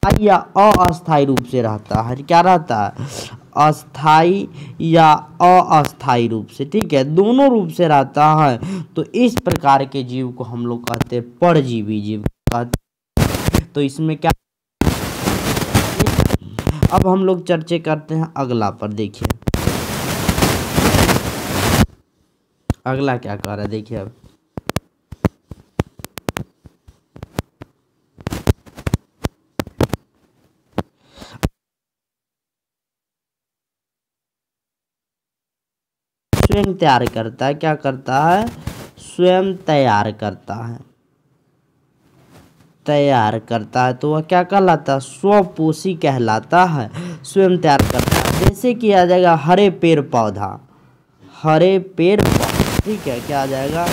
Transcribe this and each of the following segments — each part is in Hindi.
स्थायी या अस्थायी रूप से रहता है। क्या रहता है? अस्थायी या अस्थायी रूप से, ठीक है, दोनों रूप से रहता है। तो इस प्रकार के जीव को हम लोग कहते हैं परजीवी जीव कहते हैं। तो इसमें क्या, अब हम लोग चर्चा करते हैं अगला पर। देखिए अगला क्या कह रहा है, देखिए अब स्वयं तैयार करता है। क्या करता है? स्वयं तैयार करता है, तैयार करता है। तो वह क्या कहलाता है? स्वपोषी कहलाता है, स्वयं तैयार करता है। जैसे कि आ जाएगा हरे पेड़ पौधा, हरे पेड़ पौधा, ठीक है, क्या आ जाएगा?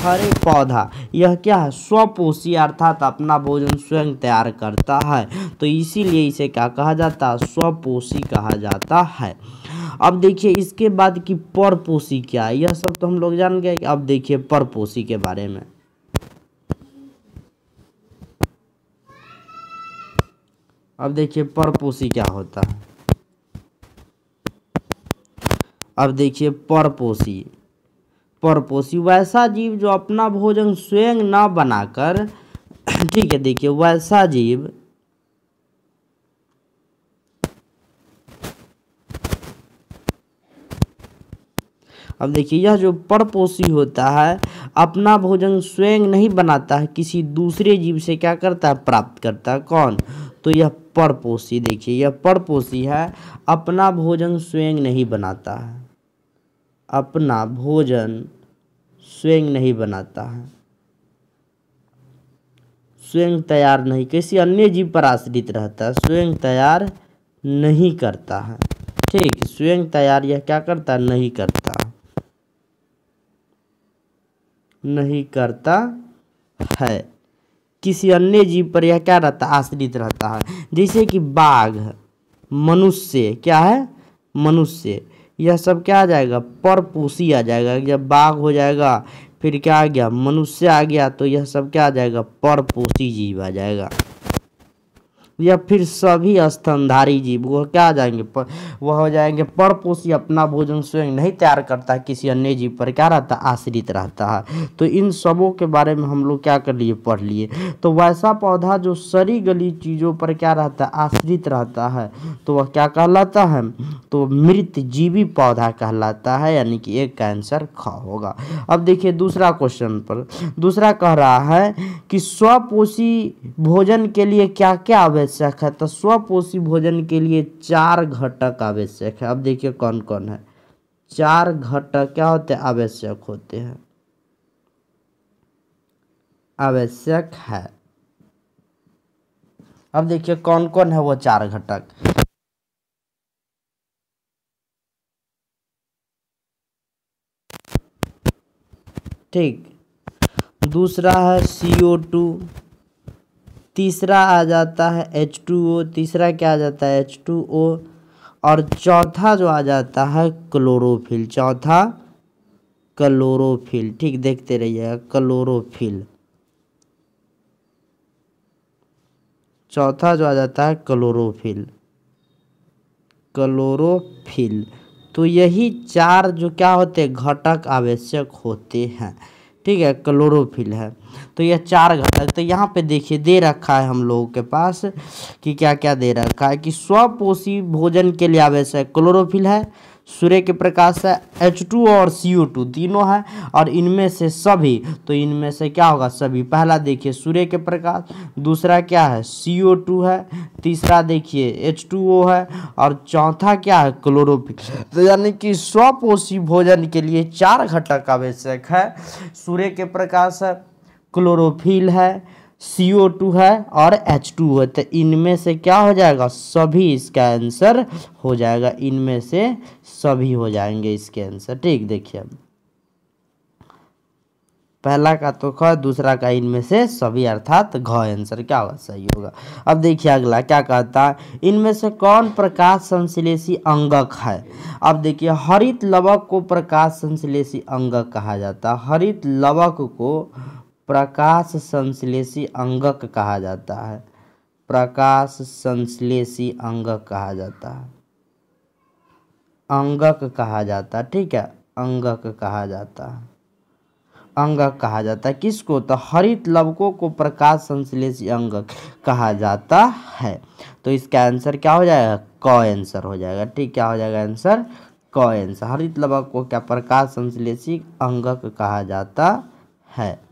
हरे पौधा। यह क्या है? स्वपोषी अर्थात अपना भोजन स्वयं तैयार करता है। तो इसीलिए इसे क्या कहा जाता है? स्वपोषी कहा जाता है। अब देखिए इसके बाद की परपोषी क्या है, यह सब तो हम लोग जान गए। अब देखिए परपोषी के बारे में। अब देखिए परपोषी क्या होता है। अब देखिए परपोषी, परपोषी वैसा जीव जो अपना भोजन स्वयं न बनाकर, ठीक है, देखिए वैसा जीव अब देखिए यह जो परपोषी होता है अपना भोजन स्वयं नहीं बनाता है, किसी दूसरे जीव से क्या करता है? प्राप्त करता है। कौन? तो यह परपोषी। देखिए यह परपोषी है, अपना भोजन स्वयं नहीं बनाता है, अपना भोजन स्वयं नहीं बनाता है, स्वयं तैयार नहीं, किसी अन्य जीव पर आश्रित रहता है, स्वयं तैयार नहीं करता है। ठीक, स्वयं तैयार यह क्या करता है? नहीं करता, नहीं करता है। किसी अन्य जीव पर यह क्या रहता है? आश्रित रहता है। जैसे कि बाघ, मनुष्य, क्या है? मनुष्य, यह सब क्या आ जाएगा? परपोषी आ जाएगा। जब बाघ हो जाएगा फिर क्या आ गया? मनुष्य आ गया, तो यह सब क्या आ जाएगा? परपोषी जीव आ जाएगा। या फिर सभी स्तनधारी जीव वह क्या आ जाएंगे? वह हो जाएंगे परपोषी, अपना भोजन स्वयं नहीं तैयार करता है, किसी अन्य जीव पर क्या रहता है? आश्रित रहता है। तो इन सबों के बारे में हम लोग क्या कर लिए? पढ़ लिए। तो वैसा पौधा जो सड़ी गली चीज़ों पर क्या रहता है? आश्रित रहता है, तो वह क्या कहलाता है? तो मृत जीवी पौधा कहलाता है, यानी कि एक का आंसर ख होगा। अब देखिए दूसरा क्वेश्चन पर, दूसरा कह रहा है कि स्वपोषी भोजन के लिए क्या क्या आवश्यक है? तो स्वपोषी भोजन के लिए 4 घटक आवश्यक है। अब देखिए कौन कौन है? 4 घटक क्या होते हैं? आवश्यक होते हैं, आवश्यक है। अब देखिए कौन कौन है वो 4 घटक। ठीक, दूसरा है CO2, तीसरा आ जाता है H2O, तीसरा क्या आ जाता है? H2O, और चौथा जो आ जाता है क्लोरोफिल, चौथा क्लोरोफिल। ठीक, देखते रहिएगा क्लोरोफिल, चौथा जो आ जाता है क्लोरोफिल, क्लोरोफिल। तो यही 4 जो क्या होते हैं? घटक आवश्यक होते हैं। ठीक है, क्लोरोफिल है। तो यह 4 घटक, तो यहाँ पे देखिए दे रखा है हम लोगों के पास कि क्या क्या दे रखा है कि स्वपोषी भोजन के लिए आवश्यक क्लोरोफिल है, सूर्य के प्रकाश है, H2 और CO2 तीनों है, और इनमें से सभी, तो इनमें से क्या होगा? सभी। पहला देखिए सूर्य के प्रकाश, दूसरा क्या है? CO2 है, तीसरा देखिए H2O है, और चौथा क्या है? क्लोरोफिल। तो यानी कि स्वपोषी भोजन के लिए 4 घटक आवश्यक है। सूर्य के प्रकाश है, क्लोरोफिल है, CO2 है, और H2O है। तो इनमें से क्या हो जाएगा? सभी इसका आंसर हो जाएगा, इनमें से सभी हो जाएंगे इसके आंसर। ठीक, देखिए पहला का तो ख, दूसरा का इनमें से सभी, अर्थात घ आंसर क्या होगा? सही होगा। अब देखिए अगला क्या कहता है, इनमें से कौन प्रकाश संश्लेषी अंगक है? अब देखिए हरित लवक को प्रकाश संश्लेषी अंगक कहा जाता है, हरित लवक को प्रकाश संश्लेषी अंगक कहा जाता है, प्रकाश संश्लेषी अंगक कहा जाता है, अंगक कहा जाता है, ठीक है, अंगक कहा जाता है, अंगक कहा जाता है। किसको? तो हरित लवकों को प्रकाश संश्लेषी अंगक कहा जाता है। तो इसका आंसर क्या हो जाएगा? क आंसर हो जाएगा, ठीक, क्या हो जाएगा आंसर? क आंसर। हरित लवक को क्या प्रकाश संश्लेषी अंगक कहा जाता है।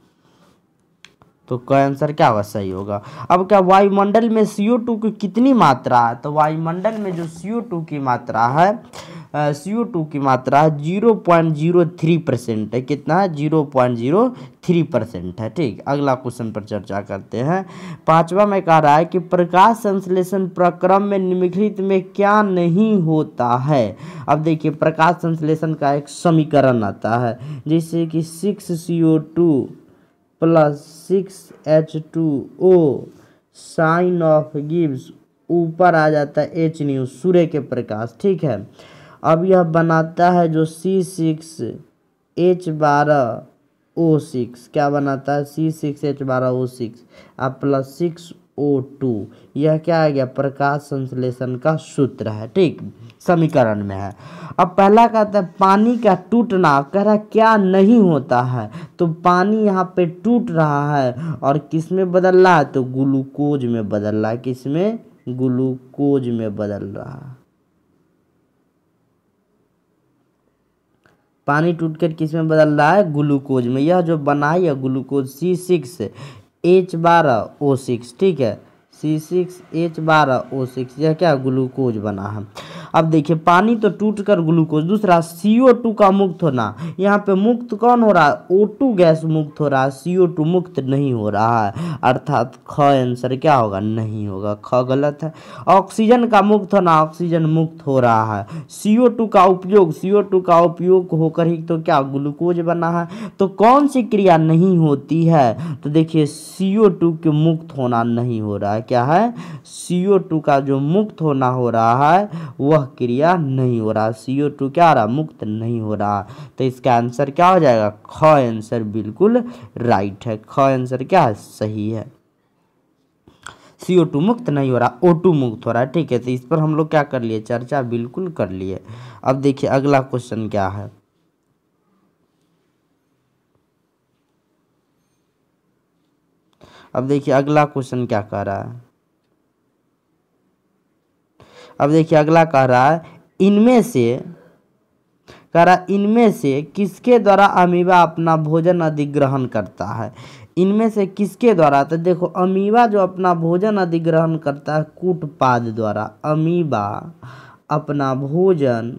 तो क आंसर क्या होगा? सही होगा। अब क्या वायुमंडल में CO2 की कितनी मात्रा है? तो वायुमंडल में जो CO2 की मात्रा है, CO2 की मात्रा 0.03% है। कितना है? 0.03% है, ठीक। अगला क्वेश्चन पर चर्चा करते हैं। पांचवा में कह रहा है कि प्रकाश संश्लेषण प्रक्रम में निम्नलिखित में क्या नहीं होता है। अब देखिए प्रकाश संश्लेषण का एक समीकरण आता है, जैसे कि 6CO2 plus 6H2O sign off gives, ऊपर आ जाता है H न्यू, सूर्य के प्रकाश, ठीक है। अब यह बनाता है जो C6H12O6, क्या बनाता है? C6H12O6 अब प्लस 6O2, यह क्या आ गया? प्रकाश संश्लेषण का सूत्र है, ठीक, समीकरण में है। अब पहला कहता है पानी का टूटना, कह रहा क्या नहीं होता है। तो पानी यहाँ पे टूट रहा है और किस में बदल रहा है? तो ग्लूकोज में बदल रहा है। किस में? ग्लूकोज में बदल रहा है। पानी टूटकर किस में बदल रहा है? ग्लूकोज में। यह जो बना है ग्लूकोज C6H12O6, ठीक है, C6H12O6, यह क्या? ग्लूकोज बना है। अब देखिए पानी तो टूटकर ग्लूकोज। दूसरा CO2 का मुक्त होना, यहाँ पे मुक्त कौन हो रहा है? O2 गैस मुक्त हो रहा है, CO2 मुक्त नहीं हो रहा है, अर्थात ख आंसर क्या होगा? नहीं होगा, ख गलत है। ऑक्सीजन का मुक्त होना, ऑक्सीजन मुक्त हो रहा है। CO2 का उपयोग होकर ही तो क्या? ग्लूकोज बना है। तो कौन सी क्रिया नहीं होती है? तो देखिए CO2 के मुक्त होना नहीं हो रहा है। क्या है? CO2 का जो मुक्त होना हो रहा है वह क्रिया नहीं हो रहा। CO2 क्या हो रहा? मुक्त नहीं हो रहा। तो इसका आंसर क्या हो जाएगा? ख आंसर बिल्कुल राइट है। ख आंसर क्या है? सही है। CO2 मुक्त नहीं हो रहा, O2 मुक्त हो रहा है, ठीक है। तो इस पर हम लोग क्या कर लिए? चर्चा बिल्कुल कर लिए। अब देखिए अगला क्वेश्चन क्या है। अब देखिए अगला क्वेश्चन क्या कह रहा है। अब देखिए अगला कह रहा है इनमें से किसके द्वारा अमीबा अपना भोजन अधिग्रहण करता है। इनमें से किसके द्वारा? तो देखो अमीबा जो अपना भोजन अधिग्रहण करता है कूटपाद द्वारा। अमीबा अपना भोजन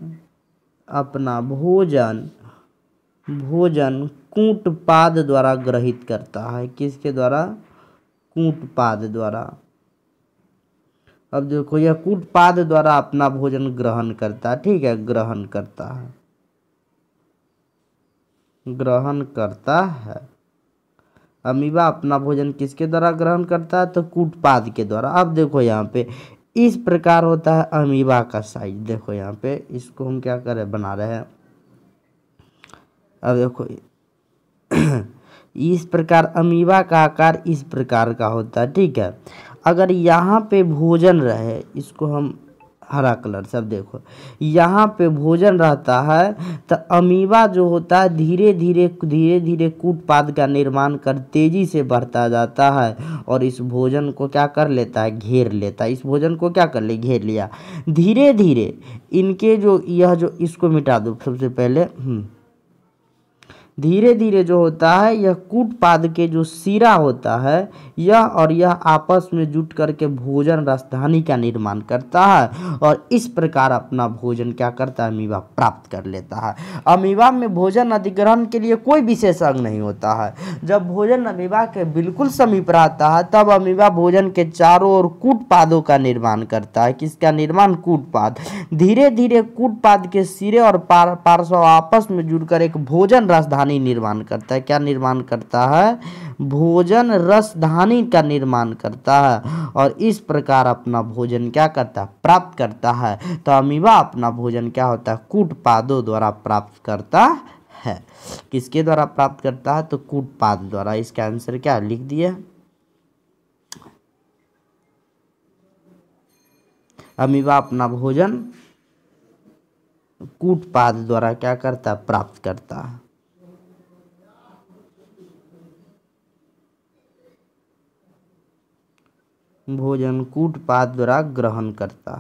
कूटपाद द्वारा ग्रहित करता है। किसके द्वारा? कूटपाद द्वारा। अब देखो यह कूटपाद द्वारा अपना भोजन ग्रहण करता है, ठीक है, ग्रहण करता है। अमीबा अपना भोजन किसके द्वारा ग्रहण करता है? तो कूटपाद के द्वारा। अब देखो यहाँ पे इस प्रकार होता है अमीबा का साइज। देखो यहाँ पे इसको हम क्या कर रहे हैं? बना रहे हैं। अब देखो इस प्रकार अमीबा का आकार इस प्रकार का होता है, ठीक है। अगर यहाँ पे भोजन रहे, इसको हम हरा कलर से, अब देखो यहाँ पे भोजन रहता है तो अमीबा जो होता है धीरे धीरे कूटपाद का निर्माण कर तेजी से बढ़ता जाता है और इस भोजन को क्या कर लेता है? घेर लेता है। इस भोजन को क्या कर ले? घेर लिया। धीरे धीरे इनके जो यह जो इसको मिटा दो सबसे पहले। धीरे धीरे जो होता है यह कूटपाद के जो सिरा होता है यह और यह आपस में जुट करके भोजन राजधानी का निर्माण करता है और इस प्रकार अपना भोजन क्या करता है? अमीबा प्राप्त कर लेता है। अमीबा में भोजन अधिग्रहण के लिए कोई विशेष अंग नहीं होता है। जब भोजन अमीबा के बिल्कुल समीप रहता है तब अमीबा भोजन के चारों ओर कूटपादों का निर्माण करता है। किसका निर्माण? कूटपाद। धीरे धीरे कूटपाद के सिरे और पार्श्व आपस में जुड़कर एक भोजन राजधानी निर्माण करता है। क्या निर्माण करता है? भोजन रसधानी का निर्माण करता है और इस प्रकार अपना भोजन क्या करता है? प्राप्त करता है। तो अमीबा अपना भोजन क्या होता है? कूटपादों द्वारा प्राप्त करता है। किसके द्वारा प्राप्त करता है? तो कूटपाद द्वारा। इसका आंसर क्या लिख दिए? अमीबा अपना भोजन कूटपाद द्वारा क्या करता है, प्राप्त करता है। भोजन कूटपाद द्वारा ग्रहण करता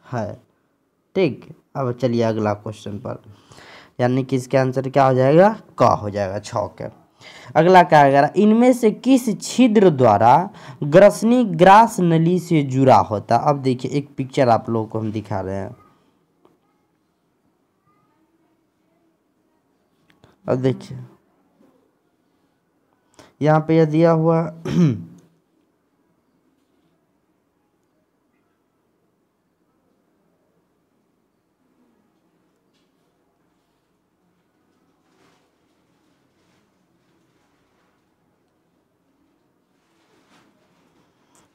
है। ठीक, अब चलिए अगला क्वेश्चन पर, यानी कि इसका आंसर क्या हो जाएगा, क हो जाएगा, 6 के। अगला क्या आएगा, इनमें से किस छिद्र द्वारा ग्रसनी ग्रास नली से जुड़ा होता। अब देखिए एक पिक्चर आप लोगों को हम दिखा रहे हैं। अब देखिए यहाँ पे यह दिया हुआ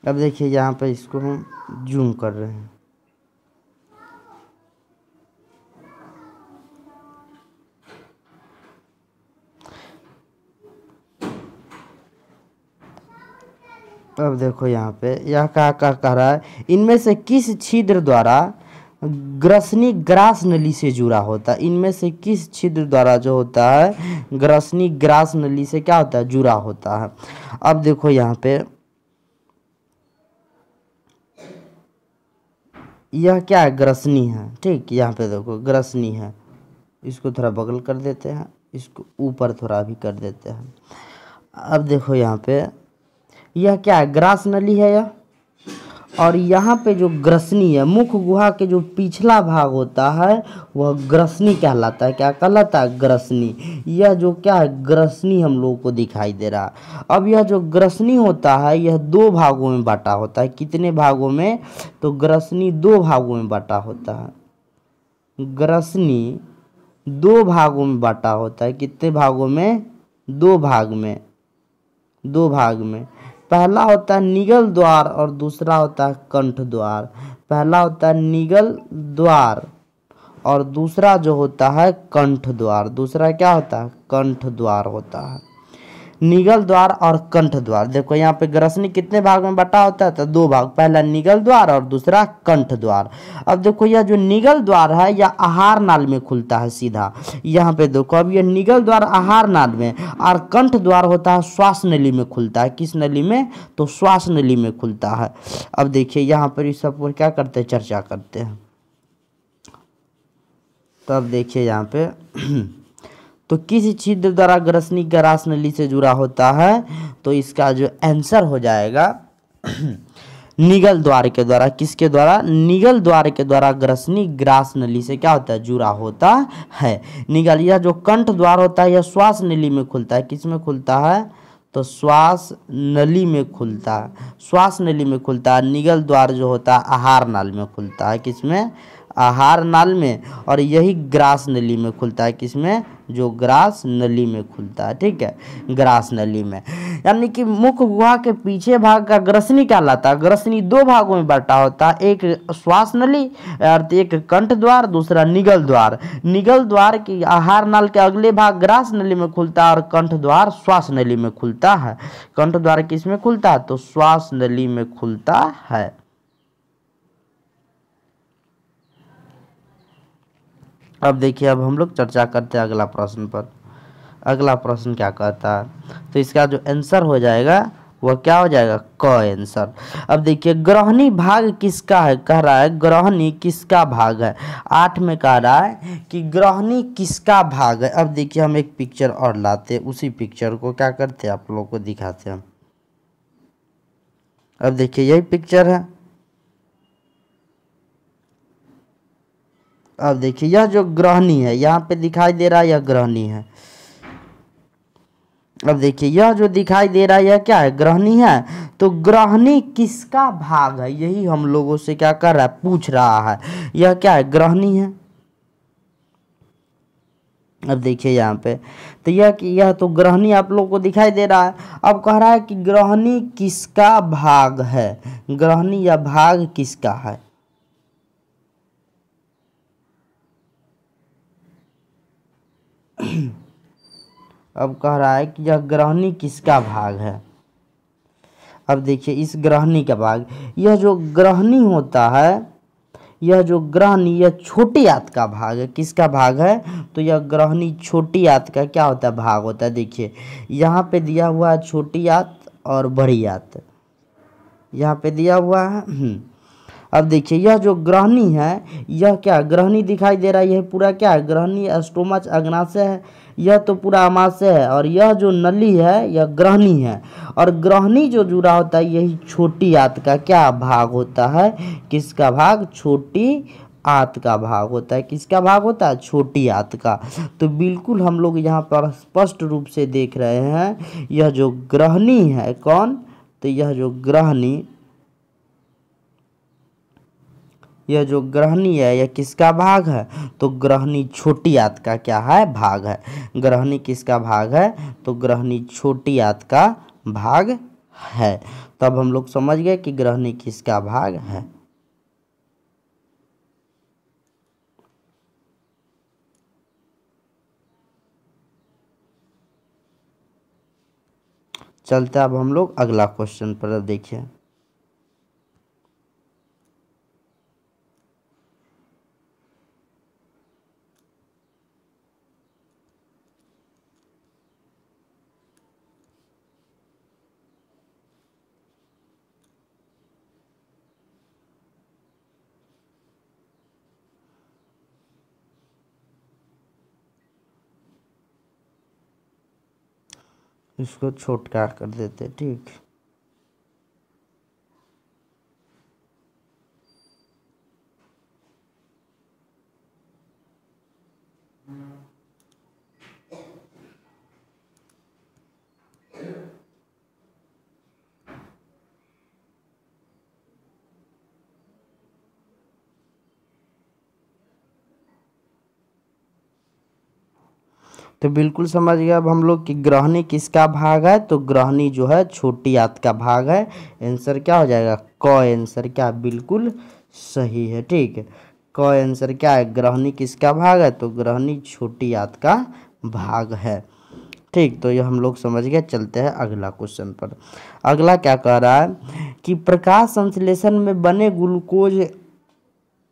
अब देखिए यहाँ पे इसको हम जूम कर रहे हैं। अब देखो यहाँ पे यह क्या कह रहा है, इनमें से किस छिद्र द्वारा ग्रसनी ग्रास नली से जुड़ा होता है। इनमें से किस छिद्र द्वारा जो होता है ग्रसनी ग्रास नली से क्या होता है, जुड़ा होता है। अब देखो यहाँ पे यह क्या है, ग्रसनी है। ठीक, यहाँ पे देखो ग्रसनी है, इसको थोड़ा बगल कर देते हैं, इसको ऊपर थोड़ा भी कर देते हैं। अब देखो यहाँ पे यह क्या है, ग्रास नली है यह, और यहाँ पे जो ग्रसनी है, मुख गुहा के जो पिछला भाग होता है वह ग्रसनी कहलाता है। क्या कहलाता है, ग्रसनी। यह जो क्या है, ग्रसनी हम लोगों को दिखाई दे रहा है। अब यह जो ग्रसनी होता है यह 2 भागों में बांटा होता है। कितने भागों में, तो ग्रसनी 2 भागों में बांटा होता है। ग्रसनी 2 भागों में बांटा होता है। कितने भागों में, 2 भाग में, 2 भाग में। पहला होता है निगल द्वार और दूसरा होता है कंठ द्वार। पहला होता है निगल द्वार और दूसरा जो होता है कंठ द्वार। दूसरा क्या होता है, कंठ द्वार होता है। निगल द्वार और कंठ द्वार, देखो यहाँ पे ग्रसनी कितने भाग में बटा होता है, तो 2 भाग, पहला निगल द्वार और दूसरा कंठ द्वार। अब देखो यह जो निगल द्वार है यह आहार नाल में खुलता है सीधा। यहाँ पे देखो अब यह निगल द्वार आहार नाल में, और कंठ द्वार होता है श्वास नली में खुलता है। किस नली में, तो श्वास नली में खुलता है। अब देखिए यहाँ पर इस सब पर क्या करते हैं, चर्चा करते हैं। तो अब देखिए यहाँ पे तो किस छिद्र द्वारा ग्रसनी ग्रास नली से जुड़ा होता है, तो इसका जो आंसर हो जाएगा निगल द्वार के द्वारा। किसके द्वारा, निगल द्वार के द्वारा ग्रसनी ग्रास नली से क्या होता है, जुड़ा होता है। निगल, यह जो कंठ द्वार होता है यह श्वास नली में खुलता है। किस में खुलता है, तो श्वास नली में खुलता है। श्वास नली में खुलता है। निगल द्वार जो होता है आहार नाल में खुलता है। किसमें, आहार नाल में। और यही ग्रास नली में खुलता है। किसमें, जो ग्रास नली में खुलता है। ठीक है, ग्रास नली में। यानी कि मुख गुहा के पीछे भाग का ग्रसनी कहलाता है। ग्रसनी 2 भागों में बटा होता है, एक श्वास नली और एक कंठ द्वार, दूसरा निगल द्वार। निगल द्वार की आहार नाल के अगले भाग ग्रास नली में खुलता है और कंठ द्वार श्वास नली में खुलता है। कंठ द्वार किस में खुलता है, तो श्वास नली में खुलता है। अब देखिए अब हम लोग चर्चा करते हैं अगला प्रश्न पर। अगला प्रश्न क्या कहता है, तो इसका जो आंसर हो जाएगा वह क्या हो जाएगा, क आंसर। अब देखिए ग्रहणी भाग किसका है, कह रहा है ग्रहणी किसका भाग है। 8 में कह रहा है कि ग्रहणी किसका भाग है। अब देखिए हम एक पिक्चर और लाते, उसी पिक्चर को क्या करते हैं आप लोगों को दिखाते हैं। अब देखिए यही पिक्चर है। अब देखिए यह जो ग्रहणी है यहाँ पे दिखाई दे रहा है, यह ग्रहणी है। अब देखिए यह जो दिखाई दे रहा है यह क्या है, ग्रहणी है। तो ग्रहणी किसका भाग है, यही हम लोगों से क्या कर रहा है, पूछ रहा है। यह क्या है, ग्रहणी है। अब देखिए यहाँ पे तो यह तो ग्रहणी आप लोगों को दिखाई दे रहा है। अब कह रहा है कि ग्रहणी किसका भाग है, ग्रहणी या भाग किसका है। अब कह रहा है कि यह ग्रहणी किसका भाग है। अब देखिए इस ग्रहणी का भाग, यह जो ग्रहणी होता है, यह जो ग्रहणी यह छोटी आंत का भाग है। किसका भाग है? तो यह ग्रहणी छोटी आंत का क्या होता है? भाग होता है। देखिए यहाँ पे दिया हुआ है छोटी आंत और बड़ी आंत, यहाँ पे दिया हुआ है। अब देखिए यह जो ग्रहणी है, यह क्या ग्रहणी दिखाई दे रहा है, यह पूरा क्या है? ग्रहणी स्टोमच अग्नाशय है, यह तो पूरा अमाशय है, और यह जो नली है यह ग्रहणी है। और ग्रहणी जो जुड़ा होता है यही छोटी आंत का क्या भाग होता है? किसका भाग? छोटी आंत का भाग होता है। किसका भाग होता है? छोटी आंत का। तो बिल्कुल हम लोग यहाँ पर स्पष्ट रूप से देख रहे हैं, यह जो ग्रहणी है कौन? तो यह जो ग्रहणी, यह जो ग्रहणी है यह किसका भाग है? तो ग्रहणी छोटी आंत का क्या है? भाग है। ग्रहणी किसका भाग है? तो ग्रहणी छोटी आंत का भाग है। तब हम लोग समझ गए कि ग्रहणी किसका भाग है। चलते अब हम लोग अगला क्वेश्चन पर देखिए। इसको छोटा कर देते, ठीक। तो बिल्कुल समझ गए अब हम लोग कि ग्रहणी किसका भाग है। तो ग्रहणी जो है छोटी आंत का भाग है। आंसर क्या हो जाएगा? क आंसर क्या? बिल्कुल सही है, ठीक है। क आंसर क्या है? ग्रहणी किसका भाग है? तो ग्रहणी छोटी आंत का भाग है, ठीक। तो ये हम लोग समझ गए। चलते हैं अगला क्वेश्चन पर। अगला क्या कह रहा है कि प्रकाश संश्लेषण में बने ग्लूकोज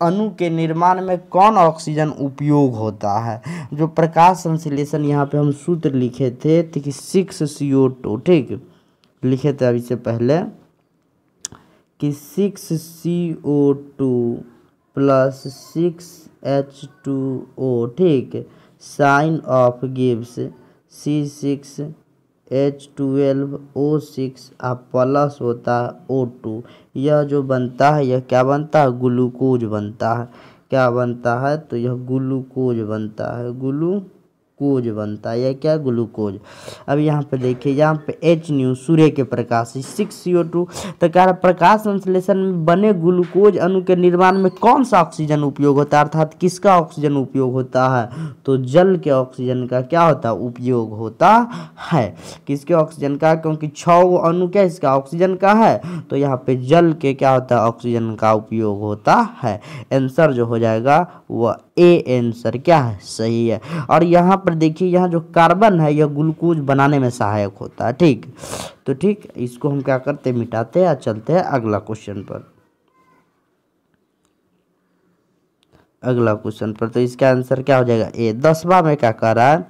अणु के निर्माण में कौन ऑक्सीजन उपयोग होता है? जो प्रकाश संश्लेषण यहाँ पे हम सूत्र लिखे थे कि 6CO2, ठीक, लिखे थे अभी से पहले कि 6CO2 प्लस 6H2O, ठीक, sign off gives C6H12O6 plus होता है O2। यह जो बनता है यह क्या बनता है? ग्लूकोज बनता है। क्या बनता है? तो यह ग्लूकोज बनता है, ग्लूकोज बनता है। यह क्या? ग्लूकोज। अब यहाँ पे देखिए, यहाँ पे H न्यू सूर्य के प्रकाश 6CO2, तो क्या प्रकाश संश्लेषण में बने ग्लूकोज अणु के निर्माण में कौन सा ऑक्सीजन उपयोग होता है, अर्थात किसका ऑक्सीजन उपयोग होता है? तो जल के ऑक्सीजन का क्या होता है? उपयोग होता है। किसके ऑक्सीजन का? क्योंकि 6 अणु क्या इसका ऑक्सीजन का है, तो यहाँ पे जल के क्या होता है? ऑक्सीजन का उपयोग होता है। आंसर जो हो जाएगा वह ए आंसर क्या है? सही है। और यहाँ पर देखिए, यहाँ जो कार्बन है यह ग्लूकोज बनाने में सहायक होता है, ठीक। तो ठीक, इसको हम क्या करते हैं? मिटाते हैं। चलते हैं अगला क्वेश्चन पर। अगला क्वेश्चन पर तो इसका आंसर क्या हो जाएगा? ए। 10वां में क्या कह रहा है?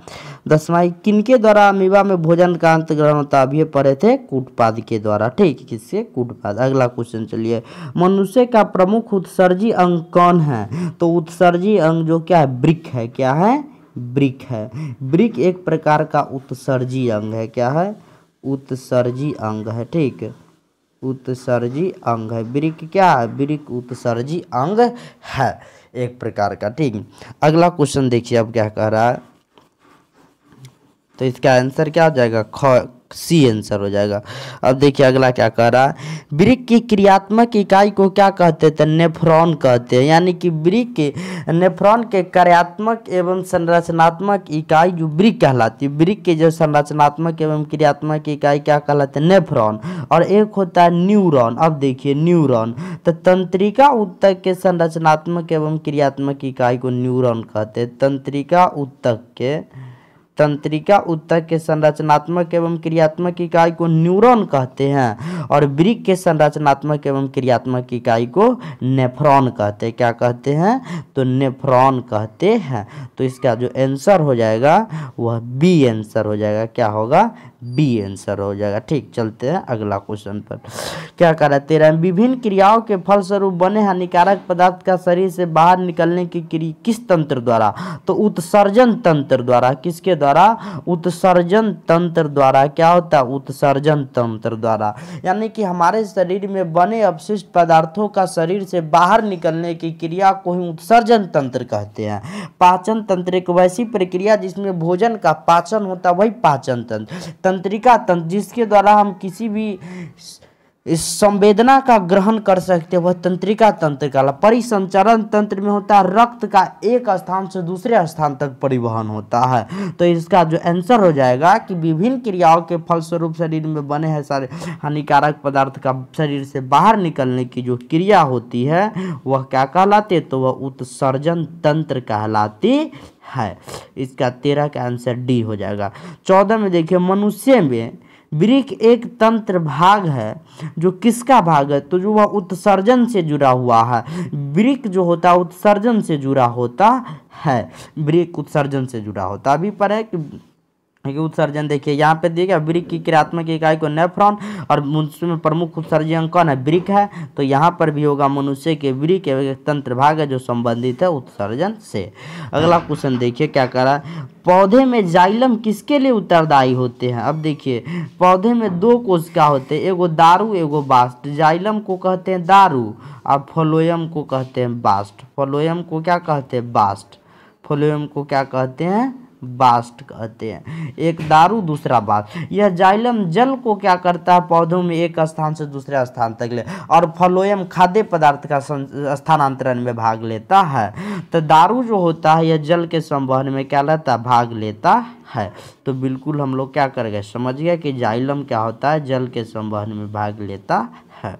10वां किनके द्वारा अमीबा में भोजन का अंत ग्रहण होता है? अभी पढ़े थे कूटपाद के द्वारा, ठीक। किससे? कूटपाद। अगला क्वेश्चन चलिए। मनुष्य का प्रमुख उत्सर्जी अंग कौन है? तो उत्सर्जी अंग जो क्या है? वृक्क है। क्या है? वृक्क है। वृक्क एक प्रकार का उत्सर्जी अंग है। क्या है? उत्सर्जी अंग है, ठीक। उत्सर्जी अंग है वृक्क। क्या है? वृक्क उत्सर्जी अंग है एक प्रकार का, ठीक। अगला क्वेश्चन देखिए अब क्या कह रहा है। तो इसका आंसर क्या हो जाएगा? सी आंसर हो जाएगा। अब देखिए अगला क्या कह रहा है। वृक्क की क्रियात्मक इकाई को क्या कहते हैं? तो नेफ्रॉन कहते हैं। यानी कि वृक्क के नेफ्रॉन के कार्यात्मक एवं संरचनात्मक इकाई जो वृक्क कहलाती है, वृक्क के जो संरचनात्मक एवं क्रियात्मक इकाई क्या कहलाते हैं? नेफ्रॉन। और एक होता है न्यूरॉन। अब देखिए न्यूरॉन, तो तंत्रिका ऊतक के संरचनात्मक एवं क्रियात्मक इकाई को न्यूरॉन कहते हैं। तंत्रिका ऊतक के तंत्रिका ऊतक के संरचनात्मक एवं क्रियात्मक इकाई को न्यूरॉन कहते हैं और वृक्क के संरचनात्मक एवं क्रियात्मक इकाई को नेफ्रॉन कहते हैं। क्या कहते हैं? तो नेफ्रॉन कहते हैं। तो इसका जो आंसर हो जाएगा वह बी आंसर हो जाएगा। क्या होगा? बी आंसर हो जाएगा। ठीक, चलते हैं अगला क्वेश्चन पर। क्या कह रहा है? 13 विभिन्न क्रियाओं के फलस्वरूप बने हानिकारक पदार्थ का शरीर से बाहर निकलने की क्रिया किस तंत्र द्वारा? तो उत्सर्जन तंत्र द्वारा। किसके द्वारा? उत्सर्जन तंत्र द्वारा। क्या होता है? उत्सर्जन तंत्र द्वारा। यानी कि हमारे शरीर में बने अपशिष्ट पदार्थों का शरीर से बाहर निकलने की क्रिया को ही उत्सर्जन तंत्र कहते हैं। पाचन तंत्र एक वैसी प्रक्रिया जिसमें भोजन का पाचन होता है, वही पाचन तंत्र। तंत्रिका तंत्र जिसके द्वारा हम किसी भी इस संवेदना का ग्रहण कर सकते हैं, वह तंत्रिका तंत्र का। परिसंचरण तंत्र में होता है रक्त का एक स्थान से दूसरे स्थान तक परिवहन होता है। तो इसका जो आंसर हो जाएगा कि विभिन्न क्रियाओं के फलस्वरूप शरीर में बने हैं सारे हानिकारक पदार्थ का शरीर से बाहर निकलने की जो क्रिया होती है वह क्या कहलाती? तो वह उत्सर्जन तंत्र कहलाती है। इसका 13 का आंसर डी हो जाएगा। 14 में देखिए, मनुष्य में वृक्क एक तंत्र भाग है जो किसका भाग है? तो जो वह उत्सर्जन से जुड़ा हुआ है। वृक्क जो होता है उत्सर्जन से जुड़ा होता है। वृक्क उत्सर्जन से जुड़ा होता है। अभी पर है कि उत्सर्जन देखिए यहाँ पे दिया वृक्क की क्रियात्मक इकाई को नेफ्रॉन और मनुष्य में प्रमुख उत्सर्जन कौन है? वृक्क है। तो यहाँ पर भी होगा मनुष्य के वृक्क एक तंत्र भाग है जो संबंधित है उत्सर्जन से। अगला क्वेश्चन देखिए क्या कह रहा है? पौधे में जाइलम किसके लिए उत्तरदायी होते हैं? अब देखिए पौधे में दो कोशिका होते हैं, एगो दारू एगो बास्ट। जाइलम को कहते हैं दारू और फ्लोएम को कहते हैं बास्ट। फ्लोएम को क्या कहते हैं? बास्ट। फ्लोएम को क्या कहते हैं? बास्ट कहते हैं। एक दारू दूसरा बास्ट। यह जाइलम जल को क्या करता है? पौधों में एक स्थान से दूसरे स्थान तक ले, और फ्लोएम खाद्य पदार्थ का स्थानांतरण में भाग लेता है। तो दारू जो होता है यह जल के संवहन में क्या लेता है? भाग लेता है। तो बिल्कुल हम लोग क्या कर गए? समझ गए कि जाइलम क्या होता है? जल के संवहन में भाग लेता है।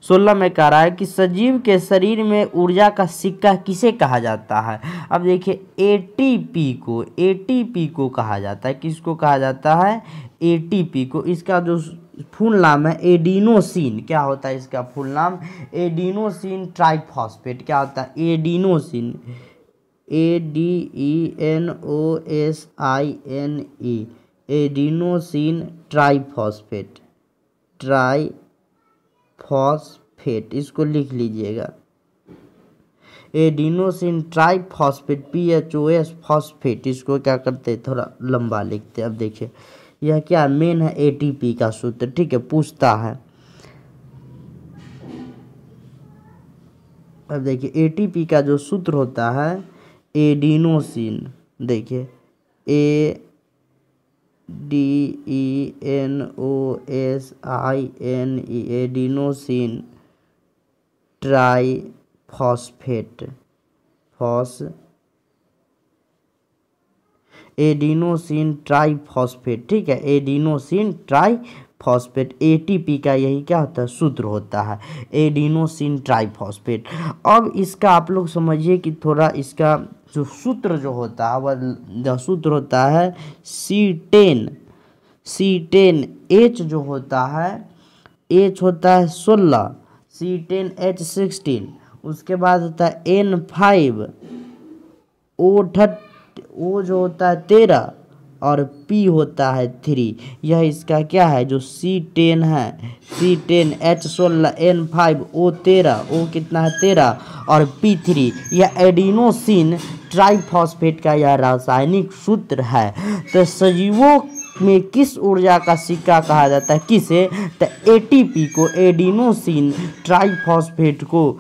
16 में कह रहा है कि सजीव के शरीर में ऊर्जा का सिक्का किसे कहा जाता है? अब देखिए एटीपी को कहा जाता है। किसको कहा जाता है? एटीपी को। इसका जो फुल नाम है एडिनोसिन। क्या होता है इसका फुल नाम? Adenosine triphosphate. क्या होता है? Adenosine, ADENOSINE, adenosine triphosphate. Phosphate, इसको लिख लीजिएगा। Adenosine triphosphate, PHOS phosphate. इसको क्या करते हैं? थोड़ा लंबा लिखते हैं। अब देखिए यह क्या मेन है? ATP का सूत्र। ठीक है, पूछता है। अब देखिए ATP का जो सूत्र होता है एडिनोसिन, देखिए ADENOSINE, adenosine triphosphate. Adenosine triphosphate. ठीक है, एडिनोसिन ट्राइफॉस्फेट। ATP का यही क्या होता है? सूत्र होता है एडिनोसिन ट्राइफॉस्फेट। अब इसका आप लोग समझिए कि थोड़ा इसका जो सूत्र जो होता है वह सूत्र होता है C10। H जो होता है H होता है 16, C10H16। उसके बाद होता है N5, O जो होता है 13 और P होता है 3। यह इसका क्या है? जो C10 है, C10H16 N5 O13, O कितना है? 13 और P3। यह एडिनोसिन ट्राइफॉस्फेट का यह रासायनिक सूत्र है। तो सजीवों में किस ऊर्जा का सिक्का कहा जाता है? किसे? तो ATP को, एडिनोसिन ट्राइफॉस्फेट को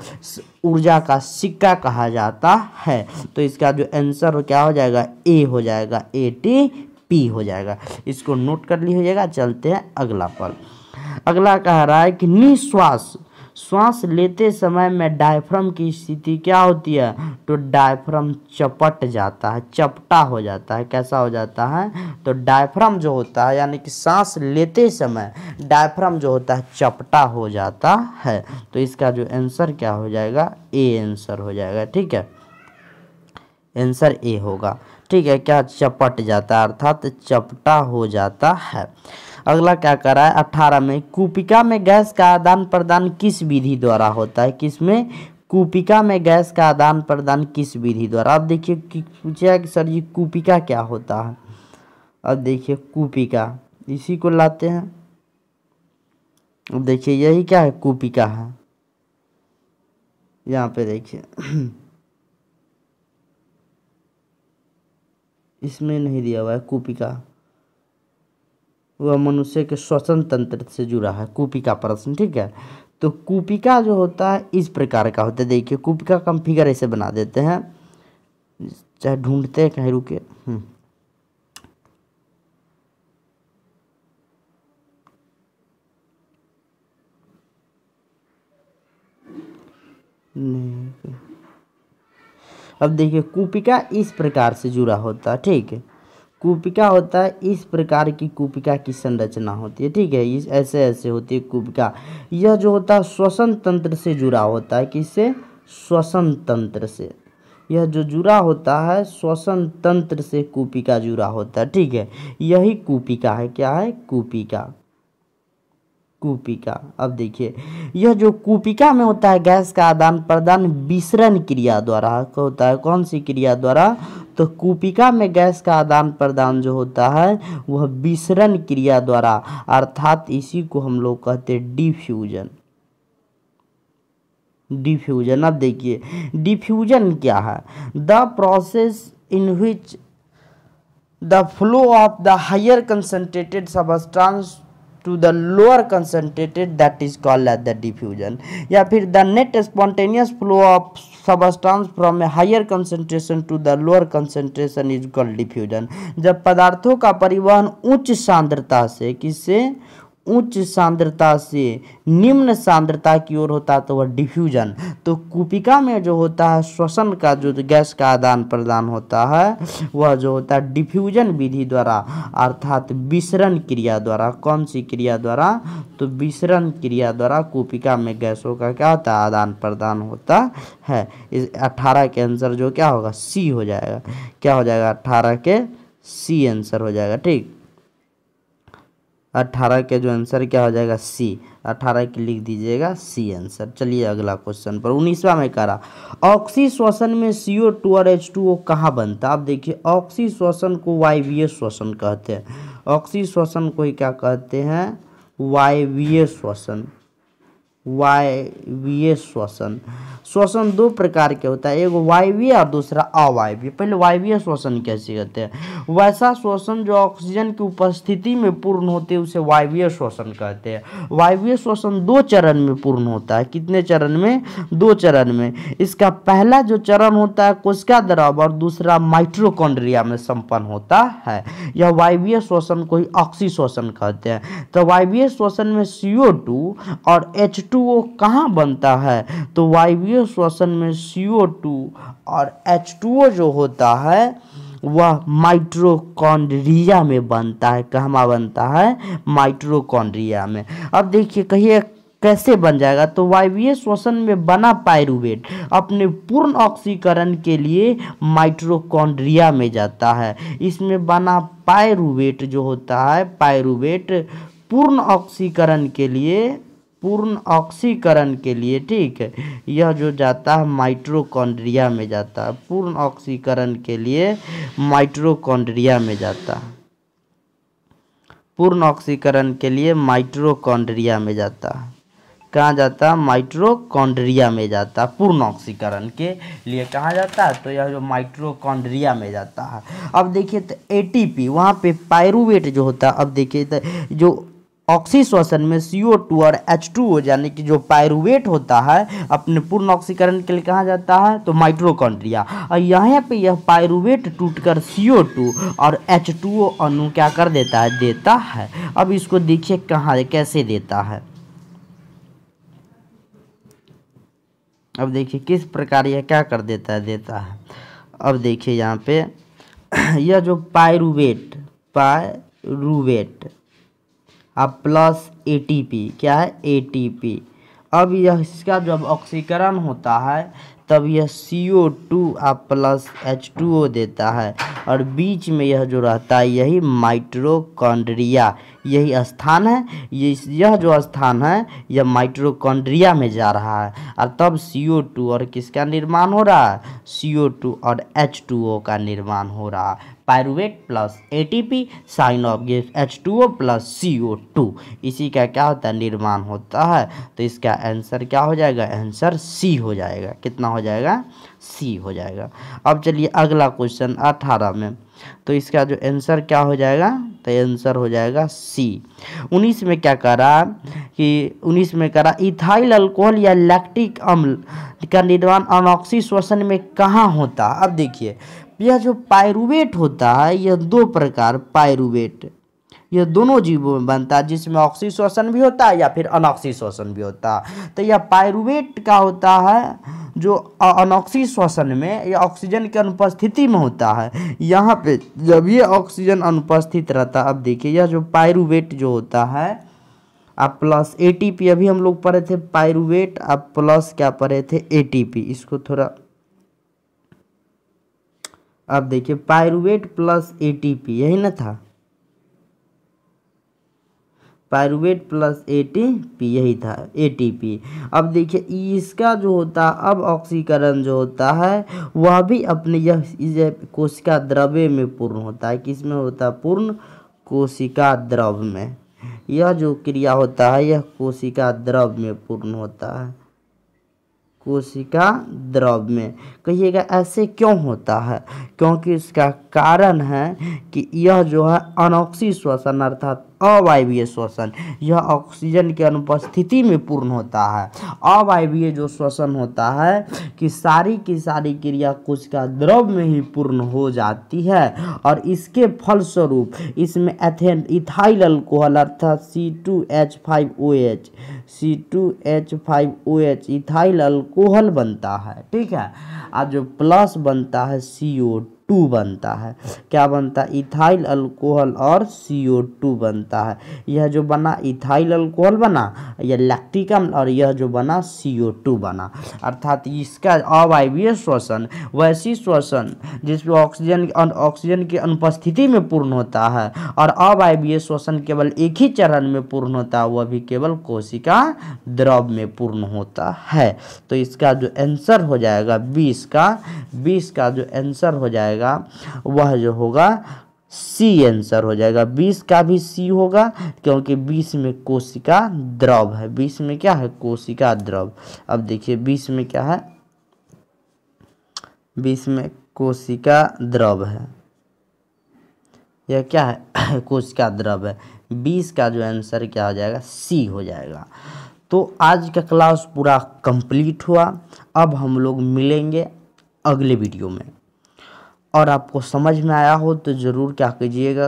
ऊर्जा का सिक्का कहा जाता है। तो इसका जो आंसर क्या हो जाएगा? ए हो जाएगा, ATP हो जाएगा। इसको नोट कर लीजिएगा। चलते हैं अगला पर। अगला कह रहा है कि श्वास लेते समय में डायफ्राम की स्थिति क्या होती है? तो डायफ्राम चपट जाता है, चपटा हो जाता है। कैसा हो जाता है? तो डायफ्राम जो होता है यानी कि सांस लेते समय डायफ्राम जो होता है चपटा हो जाता है। तो इसका जो आंसर क्या हो जाएगा? ए आंसर हो जाएगा। ठीक है, आंसर ए होगा। ठीक है, क्या चपट जाता है अर्थात चपटा हो जाता है। अगला क्या कर रहा है 18 में, कूपिका में गैस का आदान प्रदान किस विधि द्वारा होता है। किसमें, कूपिका में गैस का आदान प्रदान किस विधि द्वारा। अब देखिए पूछा कि सर जी कूपिका क्या होता है। अब देखिए कूपिका इसी को लाते हैं। अब देखिए यही क्या है, कूपिका है। यहाँ पे देखिए इसमें नहीं दिया हुआ है कूपिका, वह मनुष्य के श्वसन तंत्र से जुड़ा है कूपिका प्रश्न, ठीक है। तो कूपिका जो होता है इस प्रकार का होता है। देखिए कूपिका का हम फिगर ऐसे बना देते हैं, चाहे ढूंढते हैं कहीं रुके। नहीं, अब देखिए कूपिका इस प्रकार से जुड़ा होता है, ठीक है। कूपिका होता है इस प्रकार की कूपिका की संरचना होती है, ठीक है। इस ऐसे ऐसे होती है कूपिका। यह जो होता है श्वसन तंत्र से जुड़ा होता है। किससे, श्वसन तंत्र से। यह जो जुड़ा होता है श्वसन तंत्र से कूपिका जुड़ा होता है, ठीक है। यही कूपिका है, क्या है, कूपिका, कूपिका। अब देखिए यह जो कूपिका में होता है गैस का आदान प्रदान विसरण क्रिया द्वारा होता है। कौन सी क्रिया द्वारा, तो कूपिका में गैस का आदान प्रदान जो होता है वह विसरण क्रिया द्वारा, अर्थात इसी को हम लोग कहते हैं डिफ्यूजन। डिफ्यूजन, अब देखिए डिफ्यूजन क्या है, the process in which the flow of the higher concentrated substance to the lower concentrated, that is called as the diffusion. या फिर the net spontaneous flow of substance from a higher concentration to the lower concentration is called diffusion. जब पदार्थों का परिवहन उच्च सांद्रता से, किससे, उच्च सांद्रता से निम्न सांद्रता की ओर होता है तो वह डिफ्यूजन। तो कूपिका में जो होता है श्वसन का जो गैस का आदान प्रदान होता है वह जो होता है डिफ्यूजन विधि द्वारा, अर्थात विसरण क्रिया द्वारा। कौन सी क्रिया द्वारा, तो विसरण क्रिया द्वारा कूपिका में गैसों का क्या होता है, आदान प्रदान होता है। इस 18 के आंसर जो क्या होगा, सी हो जाएगा। क्या हो जाएगा, 18 के सी आंसर हो जाएगा, ठीक। 18 के जो आंसर क्या हो जाएगा, सी। 18 की लिख दीजिएगा सी आंसर। चलिए अगला क्वेश्चन पर 19वां में करा, ऑक्सी श्वसन में CO2 और H2O कहाँ बनता है। अब देखिए ऑक्सी श्वसन को वायवीय श्वसन कहते हैं। ऑक्सी श्वसन को ही क्या कहते हैं, वायवीय श्वसन। वायवीय श्वसन, श्वसन दो प्रकार के होता है, एक वायवीय और दूसरा अवायवीय। पहले वायवीय श्वसन कैसे कहते हैं, वैसा श्वसन जो ऑक्सीजन की उपस्थिति में पूर्ण होते हैं उसे वायवीय श्वसन कहते हैं। वायवीय श्वसन 2 चरण में पूर्ण होता है। कितने चरण में, 2 चरण में। इसका पहला जो चरण होता है कोशिका द्रव और दूसरा माइटोकॉन्ड्रिया में संपन्न होता है। यह वायवीय श्वसन को ही ऑक्सी श्वसन कहते हैं। तो वायवीय श्वसन में CO2 और H2O कहाँ बनता है, तो वायवीय श्वसन में CO2 और H2O जो होता है वह माइटोकॉन्ड्रिया में बनता है। कहाँ बनता है, माइटोकॉन्ड्रिया में। अब देखिए कहिए कैसे बन जाएगा, तो वायवीय श्वसन में बना पायरुवेट अपने पूर्ण ऑक्सीकरण के लिए माइटोकॉन्ड्रिया में जाता है। इसमें बना पायरुवेट जो होता है, पायरुवेट पूर्ण ऑक्सीकरण के लिए, पूर्ण ऑक्सीकरण के लिए, ठीक है, यह जो जाता है माइटोकॉन्ड्रिया में जाता है। पूर्ण ऑक्सीकरण के लिए माइटोकॉन्ड्रिया में जाता है। पूर्ण ऑक्सीकरण के लिए माइटोकॉन्ड्रिया में जाता है। कहाँ जाता है, माइटोकॉन्ड्रिया में जाता है। पूर्ण ऑक्सीकरण के लिए कहाँ जाता है, तो यह जो माइटोकॉन्ड्रिया में जाता है। अब देखिए तो ATP वहाँ पे पायरुवेट जो होता है। अब देखिए तो जो ऑक्सी श्वसन में CO2 और H2O यानी कि जो पायरुवेट होता है अपने पूर्ण ऑक्सीकरण के लिए कहाँ जाता है, तो माइटोकॉन्ड्रिया। और यहाँ पे यह पायरुवेट टूटकर CO2 और H2O अणु क्या कर देता है, देता है। अब इसको देखिए कहाँ कैसे देता है। अब देखिए किस प्रकार यह क्या कर देता है, देता है। अब देखिए यहाँ पे यह जो पायरुवेट अब प्लस ATP क्या है, ATP। अब यह इसका जब ऑक्सीकरण होता है तब यह CO2 आप प्लस H2O देता है, और बीच में यह जो रहता है यही माइटोकॉन्ड्रिया, यही स्थान है। यह जो स्थान है यह माइटोकॉन्ड्रिया में जा रहा है, और तब CO2 और किसका निर्माण हो रहा है, CO2 और H2O का निर्माण हो रहा है। Pyruvate plus ATP sign off gives H2O plus CO2, इसी का क्या होता है, निर्माण होता है। तो इसका आंसर क्या हो जाएगा, आंसर C हो जाएगा। कितना हो जाएगा, C हो जाएगा। अब चलिए अगला क्वेश्चन 18 में, तो इसका जो आंसर क्या हो जाएगा, तो आंसर हो जाएगा C। 19 में क्या करा कि 19 में करा इथाइल अल्कोहल या लैक्टिक अम्ल का निर्माण अनॉक्सी श्वसन में कहाँ होता है। अब देखिए यह जो पायरुवेट होता है यह दो प्रकार पायरुवेट, यह दोनों जीवों में बनता है, जिसमें ऑक्सी श्वसन भी होता है या फिर अनॉक्सी श्वसन भी होता है। तो यह पायरुवेट का होता है जो अनॉक्सी श्वसन में या ऑक्सीजन की अनुपस्थिति में होता है। यहाँ पे जब ये ऑक्सीजन अनुपस्थित रहता है, अब देखिए यह जो पायरुवेट जो होता है आप प्लस ATP, अभी हम लोग पढ़े थे पायरुवेट, आप प्लस क्या पढ़े थे ATP, इसको थोड़ा अब देखिए पायरुवेट प्लस ATP यही ना था, पायरुवेट प्लस ATP यही था ATP। अब देखिए इसका जो होता है अब ऑक्सीकरण जो होता है वह भी अपने यह कोशिका द्रव्य में पूर्ण होता है। किस में होता है, पूर्ण कोशिका द्रव में। यह जो क्रिया होता है यह कोशिका द्रव में पूर्ण होता है, कोशिका द्रव में। कहिएगा ऐसे क्यों होता है, क्योंकि इसका कारण है कि यह जो है अनॉक्सी श्वसन अर्थात अवायवीय श्वसन, यह ऑक्सीजन की अनुपस्थिति में पूर्ण होता है। अवायवीय जो श्वसन होता है कि सारी की सारी क्रिया कोशिका द्रव में ही पूर्ण हो जाती है, और इसके फलस्वरूप इसमें इथाइल अल्कोहल अर्थात C2H5OH इथाइल अल्कोहल बनता है। ठीक है, अब जो प्लस बनता है CO2 बनता है। क्या बनता है, इथाइल अल्कोहल और CO2 बनता है। यह जो बना इथाइल अल्कोहल बना, यह लैक्टिक अम्ल, और यह जो बना CO2 बना। अर्थात इसका अवायवीय श्वसन वैसी श्वसन जिसमें ऑक्सीजन की अनुपस्थिति में पूर्ण होता है, और अवायवीय श्वसन केवल एक ही चरण में पूर्ण होता है, वह भी केवल कोशिका द्रव में पूर्ण होता है। तो इसका जो आंसर हो जाएगा 20 का जो आंसर हो जाएगा वह जो होगा C आंसर हो जाएगा। 20 का भी C होगा, क्योंकि 20 में कोशिका द्रव है। 20 में क्या है, कोशिका द्रव। अब देखिए 20 में क्या है, 20 में कोशिका द्रव है, यह क्या है कोशिका द्रव है। 20 का जो आंसर क्या हो जाएगा, C हो जाएगा। तो आज का क्लास पूरा कंप्लीट हुआ। अब हम लोग मिलेंगे अगले वीडियो में, और आपको समझ में आया हो तो ज़रूर क्या कीजिएगा,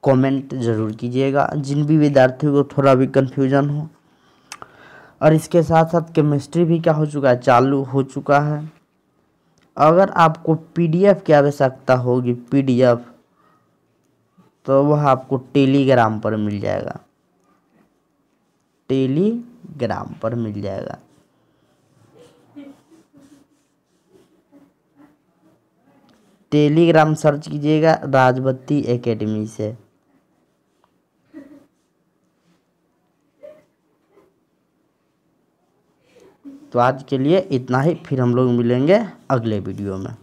कमेंट ज़रूर कीजिएगा, जिन भी विद्यार्थियों को थोड़ा भी कन्फ्यूजन हो। और इसके साथ साथ केमिस्ट्री भी क्या हो चुका है, चालू हो चुका है। अगर आपको PDF की आवश्यकता होगी, PDF, तो वह आपको टेलीग्राम पर मिल जाएगा, टेलीग्राम पर मिल जाएगा। टेलीग्राम सर्च कीजिएगा राजबत्ती एकेडमी से। तो आज के लिए इतना ही, फिर हम लोग मिलेंगे अगले वीडियो में।